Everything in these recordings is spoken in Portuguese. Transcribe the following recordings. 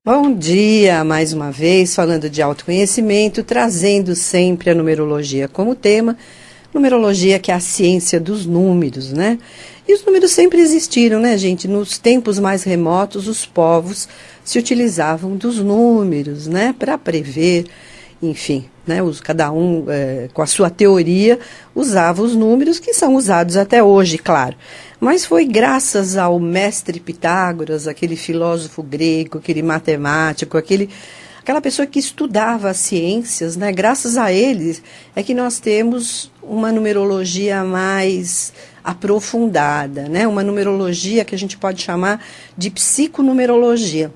Bom dia, mais uma vez, falando de autoconhecimento, trazendo sempre a numerologia como tema. Numerologia que é a ciência dos números, né? E os números sempre existiram, né, gente? Nos tempos mais remotos, os povos se utilizavam dos números, né, para prever, enfim, né, cada um com a sua teoria usava os números que são usados até hoje, claro. Mas foi graças ao mestre Pitágoras, aquele filósofo grego, aquele matemático, aquela pessoa que estudava as ciências, né? Graças a ele é que nós temos uma numerologia mais aprofundada, né? Uma numerologia que a gente pode chamar de psiconumerologia.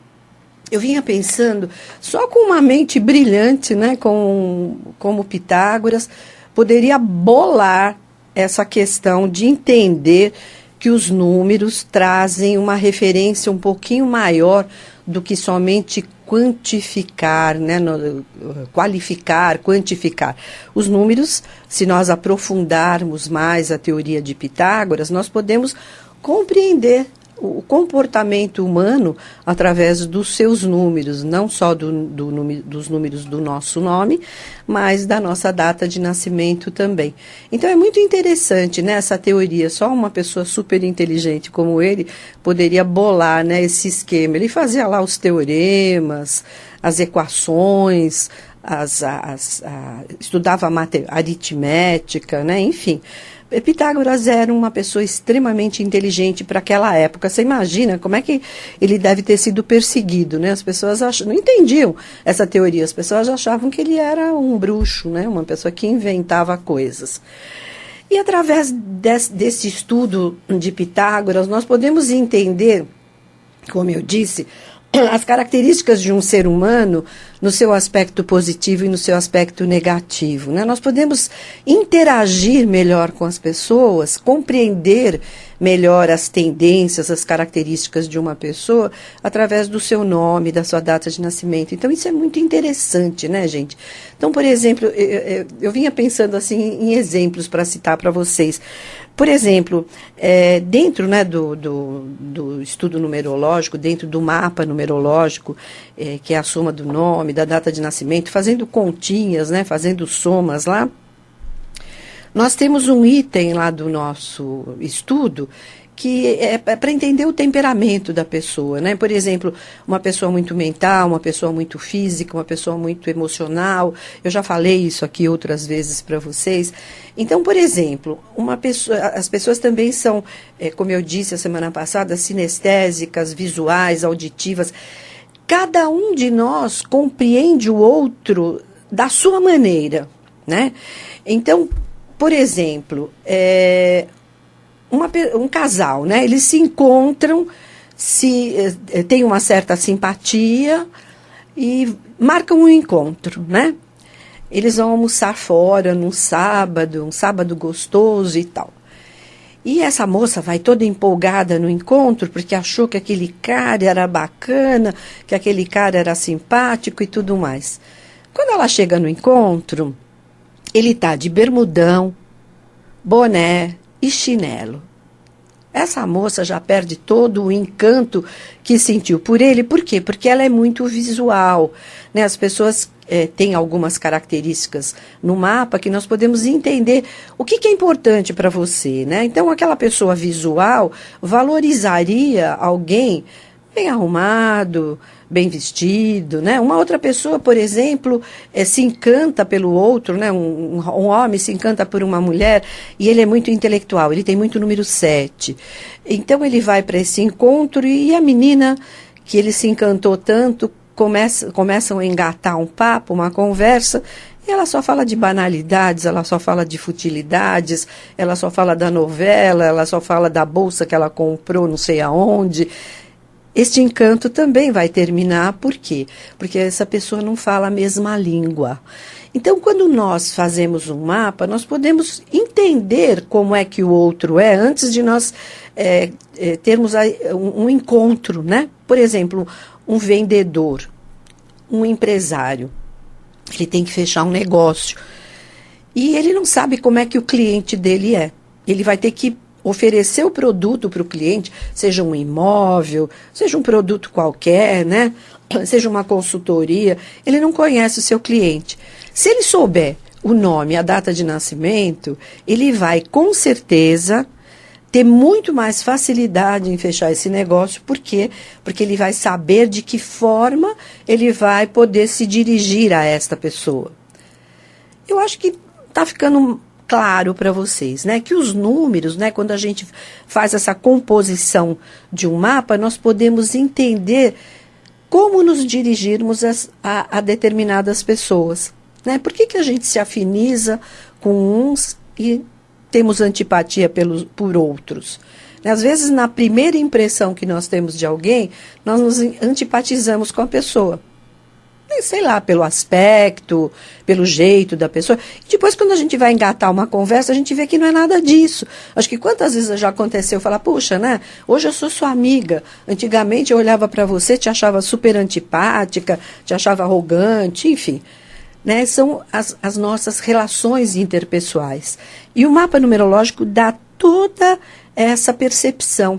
Eu vinha pensando, só com uma mente brilhante, né, como Pitágoras, poderia bolar essa questão de entender que os números trazem uma referência um pouquinho maior do que somente quantificar, né, qualificar, quantificar. Os números, se nós aprofundarmos mais a teoria de Pitágoras, nós podemos compreender o comportamento humano através dos seus números, não só dos números do nosso nome, mas da nossa data de nascimento também. Então é muito interessante, né, essa teoria. Só uma pessoa super inteligente como ele poderia bolar, né, esse esquema. Ele fazia lá os teoremas, as equações, estudava aritmética, né, enfim. Pitágoras era uma pessoa extremamente inteligente para aquela época. Você imagina como é que ele deve ter sido perseguido, né? As pessoas não entendiam essa teoria, as pessoas achavam que ele era um bruxo, né? Uma pessoa que inventava coisas. E através desse estudo de Pitágoras, nós podemos entender, como eu disse, as características de um ser humano no seu aspecto positivo e no seu aspecto negativo, né? Nós podemos interagir melhor com as pessoas, compreender melhor as tendências, as características de uma pessoa através do seu nome, da sua data de nascimento. Então isso é muito interessante, né, gente? Então, por exemplo, eu vinha pensando assim em exemplos para citar para vocês. Por exemplo, dentro, né, do estudo numerológico, dentro do mapa numerológico, que é a soma do nome, da data de nascimento, fazendo continhas, né, fazendo somas lá, nós temos um item lá do nosso estudo que é para entender o temperamento da pessoa, né? Por exemplo, uma pessoa muito mental, uma pessoa muito física, uma pessoa muito emocional. Eu já falei isso aqui outras vezes para vocês. Então, por exemplo, as pessoas também são, como eu disse a semana passada, sinestésicas, visuais, auditivas. Cada um de nós compreende o outro da sua maneira, né? Então, por exemplo, um casal, né? Eles se encontram, têm uma certa simpatia e marcam um encontro, né? Eles vão almoçar fora um sábado gostoso e tal. E essa moça vai toda empolgada no encontro, porque achou que aquele cara era bacana, que aquele cara era simpático e tudo mais. Quando ela chega no encontro, ele está de bermudão, boné e chinelo. Essa moça já perde todo o encanto que sentiu por ele. Por quê? Porque ela é muito visual, né? As pessoas têm algumas características no mapa que nós podemos entender o que é importante para você, né? Então, aquela pessoa visual valorizaria alguém bem arrumado, bem vestido, né? Uma outra pessoa, por exemplo, se encanta pelo outro, né? Um homem se encanta por uma mulher e ele é muito intelectual, ele tem muito número 7. Então ele vai para esse encontro e a menina que ele se encantou tanto começam a engatar um papo, uma conversa. E ela só fala de banalidades, ela só fala de futilidades, ela só fala da novela, ela só fala da bolsa que ela comprou não sei aonde. Este encanto também vai terminar, por quê? Porque essa pessoa não fala a mesma língua. Então, quando nós fazemos um mapa, nós podemos entender como é que o outro é antes de nós termos um encontro, né? Por exemplo, um vendedor, um empresário, ele tem que fechar um negócio e ele não sabe como é que o cliente dele é. Ele vai ter que oferecer o produto para o cliente, seja um imóvel, seja um produto qualquer, né? Seja uma consultoria, ele não conhece o seu cliente. Se ele souber o nome, a data de nascimento, ele vai, com certeza, ter muito mais facilidade em fechar esse negócio. Por quê? Porque ele vai saber de que forma ele vai poder se dirigir a esta pessoa. Eu acho que está ficando claro para vocês, né? Que os números, né? Quando a gente faz essa composição de um mapa, nós podemos entender como nos dirigirmos a determinadas pessoas, né? Por que a gente se afiniza com uns e temos antipatia por outros? Às vezes, na primeira impressão que nós temos de alguém, nós nos antipatizamos com a pessoa. Sei lá, pelo aspecto, pelo jeito da pessoa. E depois, quando a gente vai engatar uma conversa, a gente vê que não é nada disso. Acho que quantas vezes já aconteceu falar, puxa, né? Hoje eu sou sua amiga. Antigamente eu olhava para você, te achava super antipática, te achava arrogante, enfim. Né? São as nossas relações interpessoais. E o mapa numerológico dá toda essa percepção.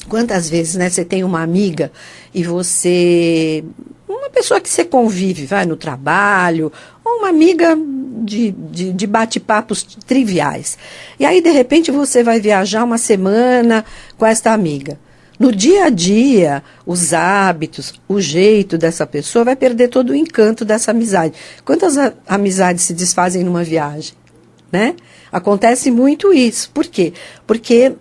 Quantas vezes, né, você tem uma amiga e uma pessoa que você convive, vai no trabalho, ou uma amiga de bate-papos triviais. E aí, de repente, você vai viajar uma semana com esta amiga. No dia a dia, os hábitos, o jeito dessa pessoa vai perder todo o encanto dessa amizade. Quantas amizades se desfazem numa viagem, né? Acontece muito isso. Por quê? Porque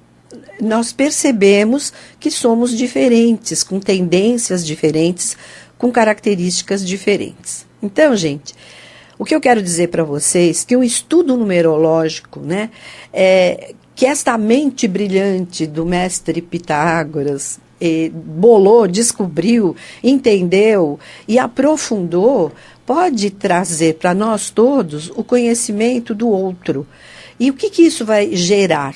nós percebemos que somos diferentes, com tendências diferentes, com características diferentes. Então, gente, o que eu quero dizer para vocês é que o estudo numerológico, né, que esta mente brilhante do mestre Pitágoras bolou, descobriu, entendeu e aprofundou, pode trazer para nós todos o conhecimento do outro. E o que isso vai gerar?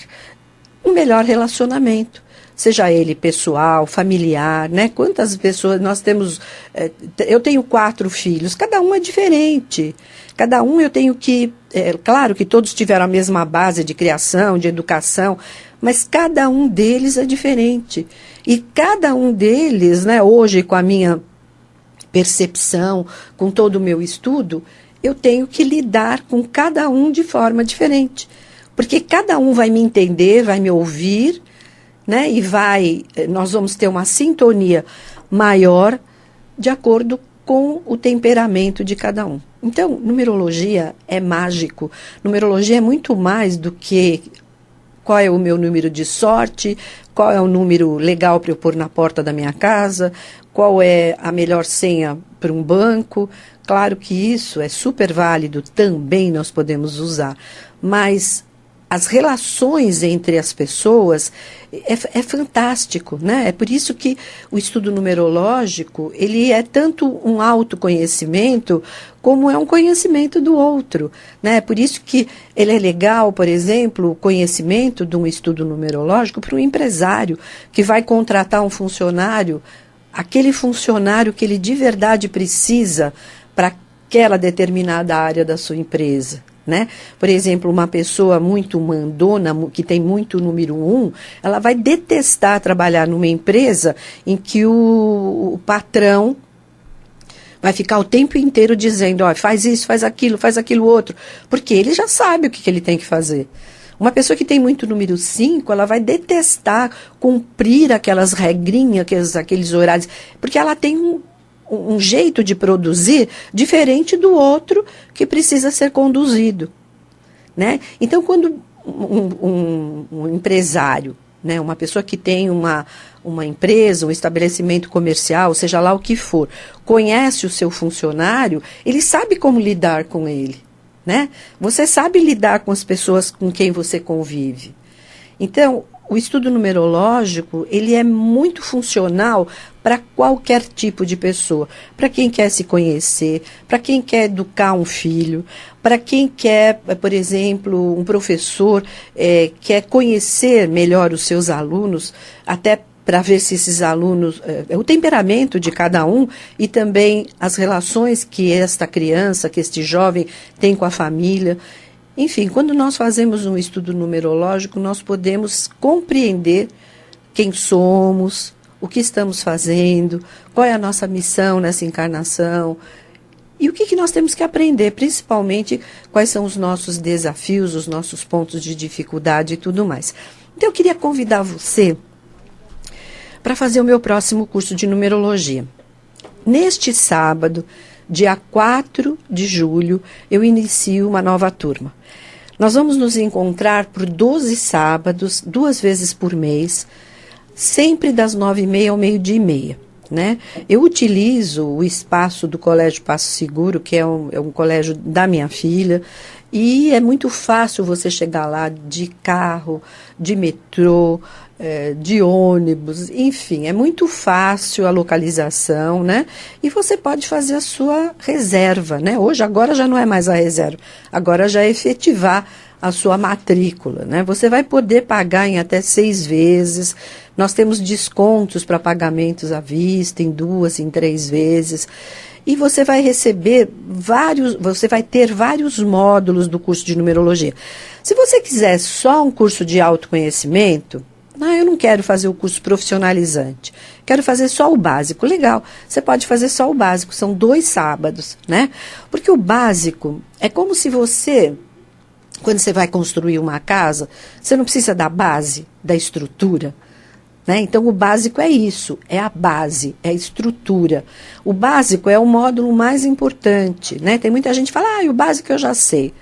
Um melhor relacionamento, seja ele pessoal, familiar, né? Quantas pessoas nós temos, eu tenho 4 filhos, cada um é diferente, cada um eu tenho que, claro que todos tiveram a mesma base de criação, de educação, mas cada um deles é diferente, e cada um deles, né, hoje com a minha percepção, com todo o meu estudo, eu tenho que lidar com cada um de forma diferente. Porque cada um vai me entender, vai me ouvir, né? E nós vamos ter uma sintonia maior de acordo com o temperamento de cada um. Então, numerologia é mágico. Numerologia é muito mais do que qual é o meu número de sorte, qual é o número legal para eu pôr na porta da minha casa, qual é a melhor senha para um banco. Claro que isso é super válido, também nós podemos usar, mas as relações entre as pessoas é fantástico, né? É por isso que o estudo numerológico, ele é tanto um autoconhecimento como é um conhecimento do outro, né? É por isso que ele é legal, por exemplo, o conhecimento de um estudo numerológico para um empresário que vai contratar um funcionário, aquele funcionário que ele de verdade precisa para aquela determinada área da sua empresa. Né? Por exemplo, uma pessoa muito mandona, que tem muito número 1, ela vai detestar trabalhar numa empresa em que o patrão vai ficar o tempo inteiro dizendo, ó, faz isso, faz aquilo outro, porque ele já sabe o que ele tem que fazer. Uma pessoa que tem muito número 5, ela vai detestar cumprir aquelas regrinhas, aqueles horários, porque ela tem um jeito de produzir diferente do outro que precisa ser conduzido, né? Então, quando um empresário, né, uma pessoa que tem uma empresa, um estabelecimento comercial, seja lá o que for, conhece o seu funcionário, ele sabe como lidar com ele, né? Você sabe lidar com as pessoas com quem você convive. Então, o estudo numerológico, ele é muito funcional para qualquer tipo de pessoa. Para quem quer se conhecer, para quem quer educar um filho, para quem quer, por exemplo, um professor quer conhecer melhor os seus alunos, até para ver se esses alunos, o temperamento de cada um e também as relações que esta criança, que este jovem tem com a família. Enfim, quando nós fazemos um estudo numerológico, nós podemos compreender quem somos, o que estamos fazendo, qual é a nossa missão nessa encarnação e o que nós temos que aprender, principalmente quais são os nossos desafios, os nossos pontos de dificuldade e tudo mais. Então, eu queria convidar você para fazer o meu próximo curso de numerologia. Neste sábado, dia 4 de julho, eu inicio uma nova turma. Nós vamos nos encontrar por 12 sábados, 2 vezes por mês, sempre das 9h30 ao 12h30. Né? Eu utilizo o espaço do Colégio Passo Seguro, que é um colégio da minha filha, e é muito fácil você chegar lá de carro, de metrô, de ônibus, enfim, é muito fácil a localização, né? E você pode fazer a sua reserva, né? Agora já não é mais a reserva, agora já é efetivar a sua matrícula, né? Você vai poder pagar em até 6 vezes. Nós temos descontos para pagamentos à vista, em 2, em 3 vezes. E você vai receber você vai ter vários módulos do curso de numerologia. Se você quiser só um curso de autoconhecimento, eu não quero fazer o curso profissionalizante, quero fazer só o básico. Legal, você pode fazer só o básico, são 2 sábados, né? Porque o básico é como se você, quando você vai construir uma casa, você não precisa da base, da estrutura, né? Então, o básico é isso, é a base, é a estrutura. O básico é o módulo mais importante, né? Tem muita gente que fala, o básico eu já sei.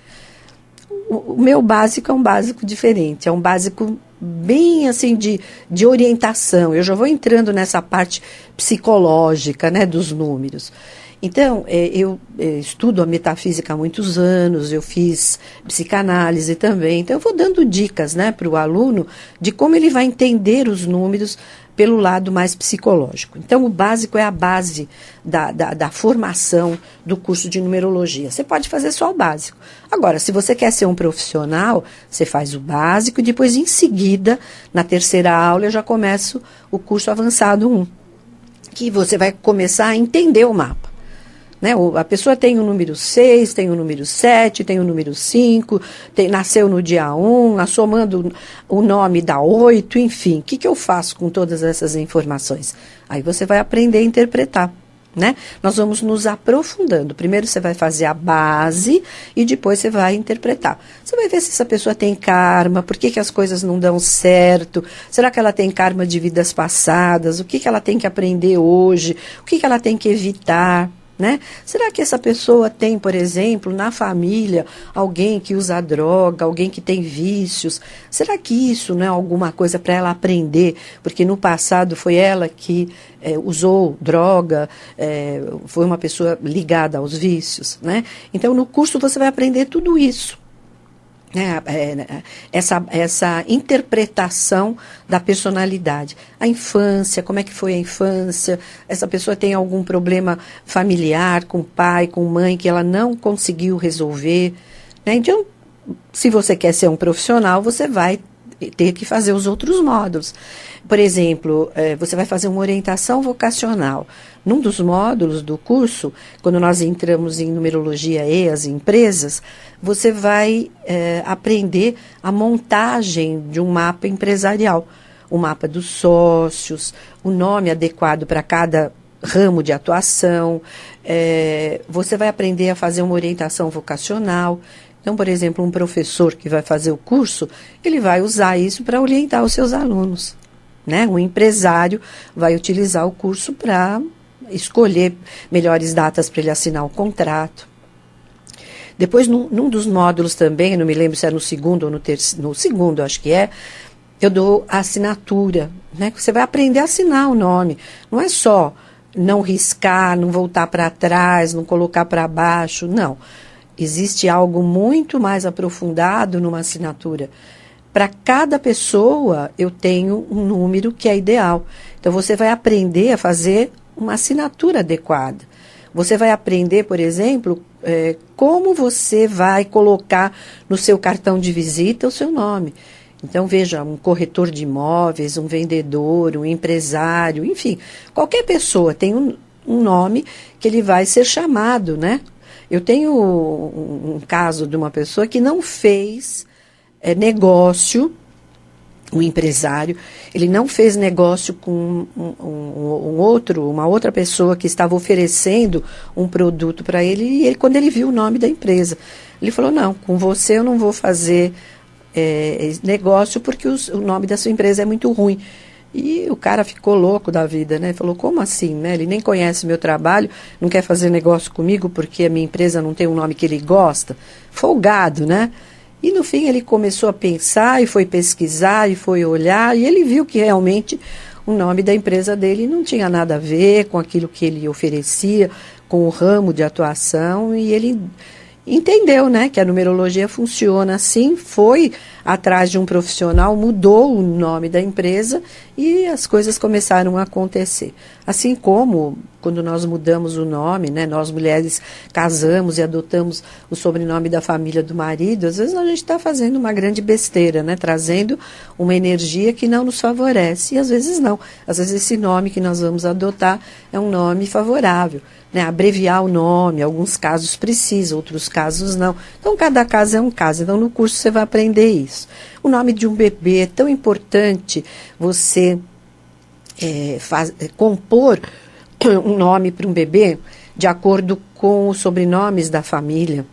O meu básico é um básico diferente, é um básico bem assim de orientação. Eu já vou entrando nessa parte psicológica, né, dos números. Então, eu estudo a metafísica há muitos anos, eu fiz psicanálise também, então eu vou dando dicas, né, para o aluno de como ele vai entender os números pelo lado mais psicológico. Então, o básico é a base da formação do curso de numerologia. Você pode fazer só o básico. Agora, se você quer ser um profissional, você faz o básico e depois, em seguida, na 3ª aula, eu já começo o curso avançado 1, que você vai começar a entender o mapa. Né? A pessoa tem o número 6, tem o número 7, tem o número 5, nasceu no dia 1, somando o nome dá 8, enfim. O que eu faço com todas essas informações? Aí você vai aprender a interpretar. Né? Nós vamos nos aprofundando. Primeiro você vai fazer a base e depois você vai interpretar. Você vai ver se essa pessoa tem karma, por que as coisas não dão certo, será que ela tem karma de vidas passadas, o que ela tem que aprender hoje, o que ela tem que evitar. Né? Será que essa pessoa tem, por exemplo, na família, alguém que usa droga, alguém que tem vícios? Será que isso não é alguma coisa para ela aprender? Porque no passado foi ela que usou droga, foi uma pessoa ligada aos vícios. Né? Então, no curso você vai aprender tudo isso. Essa interpretação da personalidade. A infância, como é que foi a infância? Essa pessoa tem algum problema familiar com pai, com mãe, que ela não conseguiu resolver. Né? Então, se você quer ser um profissional, você vai ter que fazer os outros módulos. Por exemplo, você vai fazer uma orientação vocacional. Num dos módulos do curso, quando nós entramos em numerologia e as empresas, você vai aprender a montagem de um mapa empresarial. O mapa dos sócios, o nome adequado para cada ramo de atuação. Você vai aprender a fazer uma orientação vocacional. Então, por exemplo, um professor que vai fazer o curso, ele vai usar isso para orientar os seus alunos. Né? Um empresário vai utilizar o curso para escolher melhores datas para ele assinar o contrato. Depois, num dos módulos também, não me lembro se é no segundo ou no segundo, acho que eu dou a assinatura. Né? Você vai aprender a assinar o nome. Não é só não riscar, não voltar para trás, não colocar para baixo, não. Existe algo muito mais aprofundado numa assinatura. Para cada pessoa, eu tenho um número que é ideal. Então, você vai aprender a fazer uma assinatura adequada. Você vai aprender, por exemplo, como você vai colocar no seu cartão de visita o seu nome. Então, veja, um corretor de imóveis, um vendedor, um empresário, enfim, qualquer pessoa tem um nome que ele vai ser chamado, né? Eu tenho um caso de uma pessoa que não fez negócio, um empresário, ele não fez negócio com uma outra pessoa que estava oferecendo um produto para ele, e ele, quando ele viu o nome da empresa, ele falou, não, com você eu não vou fazer negócio porque o nome da sua empresa é muito ruim. E o cara ficou louco da vida, né? Falou, como assim, né? Ele nem conhece meu trabalho, não quer fazer negócio comigo porque a minha empresa não tem um nome que ele gosta. Folgado, né? E no fim ele começou a pensar e foi pesquisar e foi olhar e ele viu que realmente o nome da empresa dele não tinha nada a ver com aquilo que ele oferecia, com o ramo de atuação, e ele entendeu, né, que a numerologia funciona assim, foi atrás de um profissional, mudou o nome da empresa e as coisas começaram a acontecer. Assim como quando nós mudamos o nome, né, nós mulheres casamos e adotamos o sobrenome da família do marido, às vezes a gente está fazendo uma grande besteira, né, trazendo uma energia que não nos favorece, e às vezes não. Às vezes esse nome que nós vamos adotar é um nome favorável. Né, abreviar o nome, alguns casos precisa, outros casos não. Então, cada caso é um caso. Então, no curso você vai aprender isso. O nome de um bebê é tão importante você compor um nome para um bebê de acordo com os sobrenomes da família.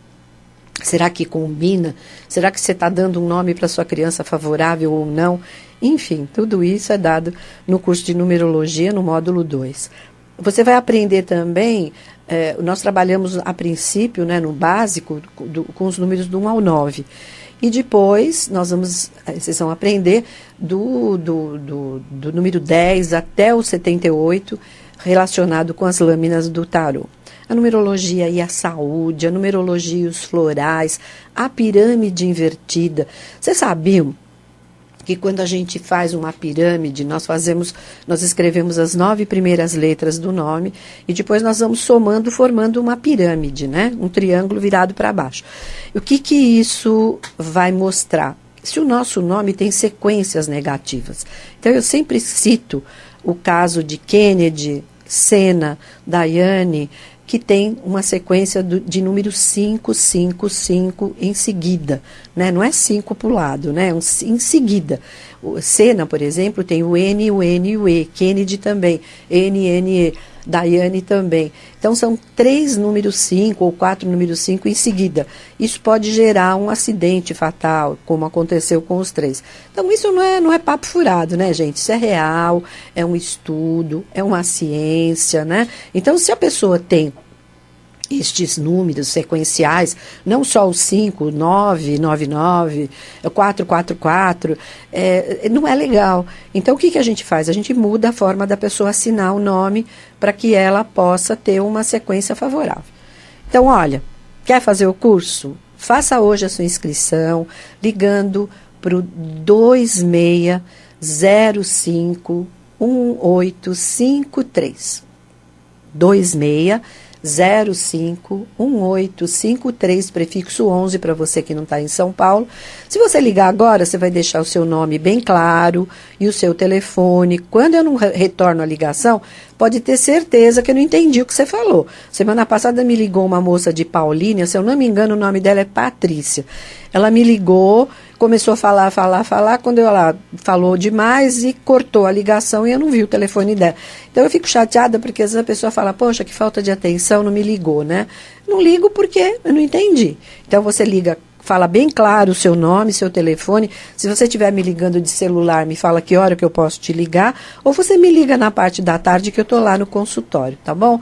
Será que combina? Será que você está dando um nome para sua criança favorável ou não? Enfim, tudo isso é dado no curso de numerologia, no módulo 2. Você vai aprender também, nós trabalhamos a princípio, né, no básico, com os números do 1 ao 9. E depois vocês vão aprender do número 10 até o 78, relacionado com as lâminas do tarô. A numerologia e a saúde, a numerologia e os florais, a pirâmide invertida. Vocês sabiam que quando a gente faz uma pirâmide, nós escrevemos as 9 primeiras letras do nome e depois nós vamos somando, formando uma pirâmide, né? Um triângulo virado para baixo. O que isso vai mostrar? Se o nosso nome tem sequências negativas. Então, eu sempre cito o caso de Kennedy, Senna, Diane, que tem uma sequência de número 5, 5, 5 em seguida, né? Não é 5 para o lado, né? Em seguida. O Senna, por exemplo, tem o N, o N e o E. Kennedy também, N, N, E. Diane também. Então, são 3 números 5 ou 4 números 5 em seguida. Isso pode gerar um acidente fatal, como aconteceu com os 3. Então, isso não é papo furado, né, gente? Isso é real, é um estudo, é uma ciência, né? Então, se a pessoa tem estes números sequenciais, não só o 5, 9, 9, 9, 4, 4, 4, não é legal. Então, o que a gente faz? A gente muda a forma da pessoa assinar o nome para que ela possa ter uma sequência favorável. Então, olha, quer fazer o curso? Faça hoje a sua inscrição ligando para o 2605 1853. 26051853, prefixo 11 para você que não está em São Paulo. Se você ligar agora, você vai deixar o seu nome bem claro e o seu telefone. Quando eu não retorno a ligação, pode ter certeza que eu não entendi o que você falou. Semana passada me ligou uma moça de Paulínia, se eu não me engano o nome dela é Patrícia. Ela me ligou, começou a falar, quando ela falou demais e cortou a ligação e eu não vi o telefone dela. Então eu fico chateada porque às vezes a pessoa fala, poxa, que falta de atenção, não me ligou, né? Não ligo porque eu não entendi. Então você liga, fala bem claro o seu nome, seu telefone. Se você estiver me ligando de celular, me fala que hora que eu posso te ligar, ou você me liga na parte da tarde que eu estou lá no consultório, tá bom?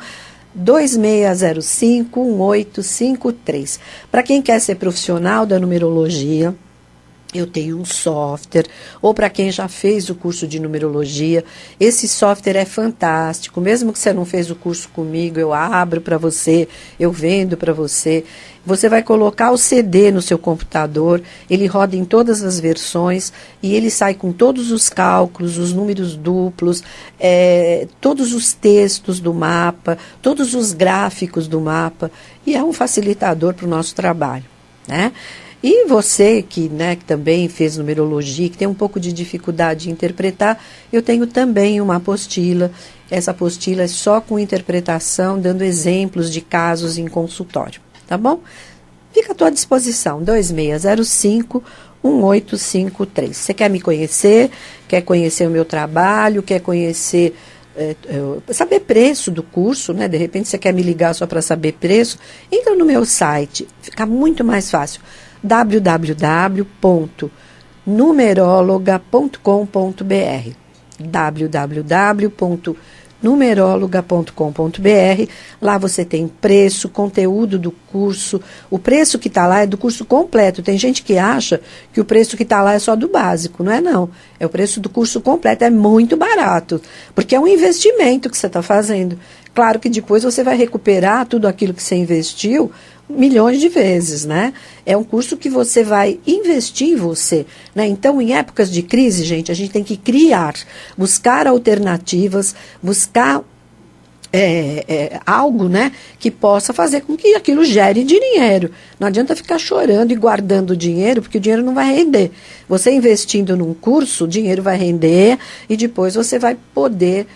26051853. Para quem quer ser profissional da numerologia, eu tenho um software, ou para quem já fez o curso de numerologia, esse software é fantástico. Mesmo que você não fez o curso comigo, eu abro para você, eu vendo para você. Você vai colocar o CD no seu computador, ele roda em todas as versões e ele sai com todos os cálculos, os números duplos, todos os textos do mapa, todos os gráficos do mapa, e é um facilitador para o nosso trabalho, né? E você que também fez numerologia, que tem um pouco de dificuldade de interpretar, eu tenho também uma apostila. Essa apostila é só com interpretação, dando exemplos de casos em consultório. tá bom? Fica à tua disposição, 2605-1853. Você quer me conhecer, quer conhecer o meu trabalho, quer conhecer, saber preço do curso, né? De repente você quer me ligar só para saber preço, entra no meu site, fica muito mais fácil, www.numerologa.com.br www.numerologa.com.br. Lá você tem preço, conteúdo do curso. O preço que está lá é do curso completo. Tem gente que acha que o preço que está lá é só do básico. Não é, não. É o preço do curso completo. É muito barato, porque é um investimento que você está fazendo. Claro que depois você vai recuperar tudo aquilo que você investiu milhões de vezes, né? É um curso que você vai investir em você, né? Então, em épocas de crise, gente, a gente tem que criar, buscar alternativas, buscar algo, né, que possa fazer com que aquilo gere dinheiro. Não adianta ficar chorando e guardando dinheiro, porque o dinheiro não vai render. Você investindo num curso, o dinheiro vai render e depois você vai poder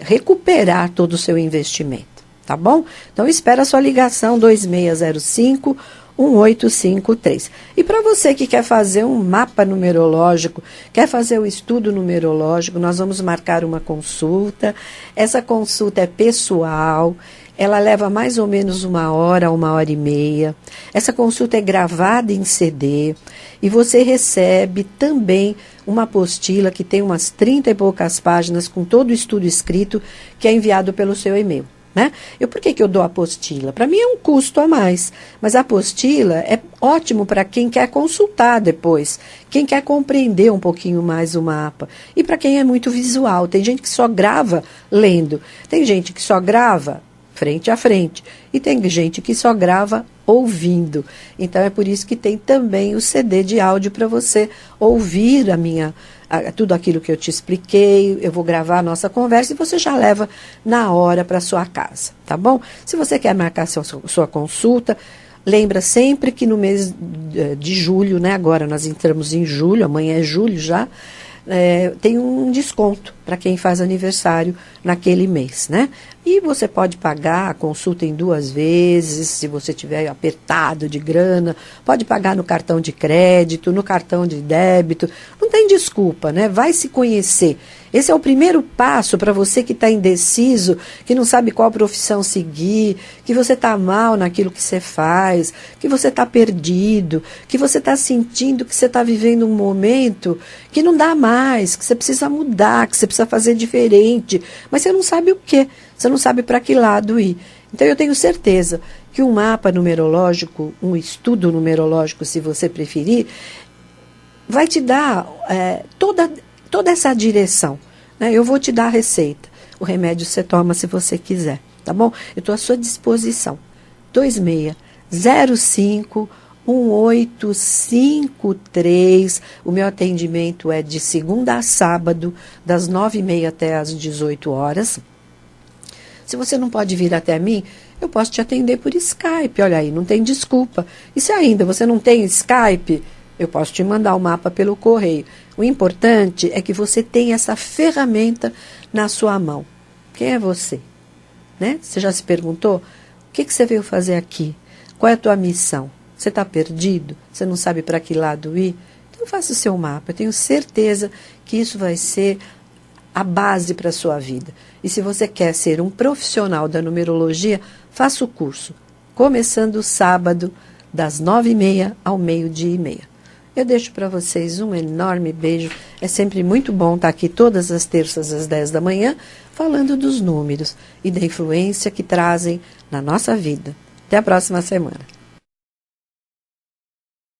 recuperar todo o seu investimento. Tá bom? Então, espera a sua ligação 2605-1853. E para você que quer fazer um mapa numerológico, quer fazer o estudo numerológico, nós vamos marcar uma consulta. Essa consulta é pessoal, ela leva mais ou menos 1 hora a 1h30. Essa consulta é gravada em CD e você recebe também uma apostila que tem umas 30 e poucas páginas com todo o estudo escrito que é enviado pelo seu e-mail. Né? Por que eu dou a apostila? Para mim é um custo a mais, mas a apostila é ótimo para quem quer consultar depois, quem quer compreender um pouquinho mais o mapa, e para quem é muito visual. Tem gente que só grava lendo, tem gente que só grava frente a frente, e tem gente que só grava ouvindo. Então é por isso que tem também o CD de áudio para você ouvir tudo aquilo que eu te expliquei. Eu vou gravar a nossa conversa e você já leva na hora para sua casa, tá bom? Se você quer marcar sua consulta, lembra sempre que no mês de julho, né? Agora nós entramos em julho, amanhã é julho já, tem um desconto para quem faz aniversário naquele mês, né? E você pode pagar a consulta em 2 vezes, se você tiver apertado de grana, pode pagar no cartão de crédito, no cartão de débito, não tem desculpa, né? Vai se conhecer. Esse é o primeiro passo para você que está indeciso, que não sabe qual profissão seguir, que você está mal naquilo que você faz, que você está perdido, que você está sentindo que você está vivendo um momento que não dá mais, que você precisa mudar, que você precisa fazer diferente, mas você não sabe o quê, você não sabe para que lado ir. Então eu tenho certeza que um mapa numerológico, um estudo numerológico, se você preferir, vai te dar toda essa direção, né? Eu vou te dar a receita. O remédio você toma se você quiser, tá bom? Eu estou à sua disposição. 2605-1853. O meu atendimento é de segunda a sábado, das 9h30 até as 18 horas. Se você não pode vir até mim, eu posso te atender por Skype. Olha aí, não tem desculpa. E se ainda você não tem Skype, eu posso te mandar o mapa pelo correio. O importante é que você tenha essa ferramenta na sua mão. Quem é você? Né? Você já se perguntou? O que você veio fazer aqui? Qual é a tua missão? Você está perdido? Você não sabe para que lado ir? Então faça o seu mapa. Eu tenho certeza que isso vai ser a base para a sua vida. E se você quer ser um profissional da numerologia, faça o curso. Começando sábado, das 9h30 ao 12h30. Eu deixo para vocês um enorme beijo. É sempre muito bom estar aqui todas as terças às 10 da manhã, falando dos números e da influência que trazem na nossa vida. Até a próxima semana.